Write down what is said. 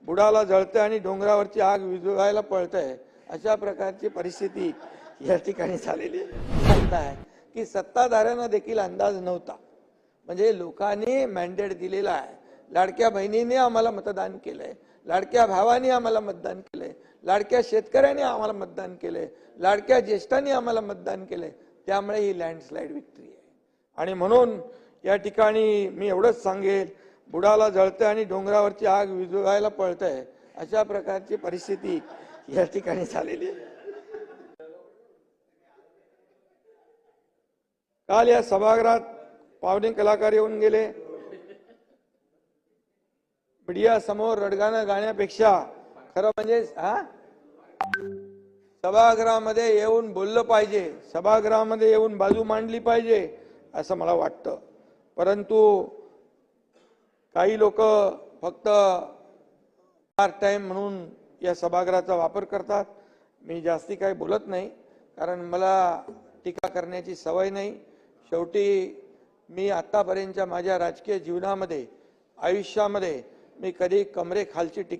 बुडाला जळते आणि डोंगरावरची आग विझवायला पळतंय, अशा प्रकारची परिस्थिती या ठिकाणी झालेली आहे की सत्ताधाऱ्यांना देखील अंदाज नव्हता. म्हणजे लोकांनी मॅन्डेट दिलेला आहे, लाडक्या बहिणीने आम्हाला मतदान केलंय, लाडक्या भावाने आम्हाला मतदान केलंय, लाडक्या शेतकऱ्यांनी आम्हाला मतदान केलंय, लाडक्या ज्येष्ठांनी आम्हाला मतदान केलंय, त्यामुळे ही लँडस्लाइड विक्ट्री आहे. आणि म्हणून या ठिकाणी मी एवढंच सांगेल, बुडाला जळते आणि डोंगरावरची आग विझवायला पळतंय, अशा प्रकारची परिस्थिती या ठिकाणी झालेली आहे. काल या सभागृहात पावणे कलाकार येऊन गेले. मीडिया समोर रडगाणं गाण्यापेक्षा खरं म्हणजे सभागृहामध्ये येऊन बोललं पाहिजे, सभागृहामध्ये येऊन बाजू मांडली पाहिजे असं मला वाटतं. परंतु काही लोक फक्त पार्ट टाइम म्हणून या सभागृहाचा वापर करतात. मी जास्ती काही बोलत नाही, कारण मला टीका करण्याची सवय नाही. शेवटी मी आतापर्यंतच्या माझ्या राजकीय जीवनामध्ये, आयुष्यामध्ये मी कधी कमरेखालची टीका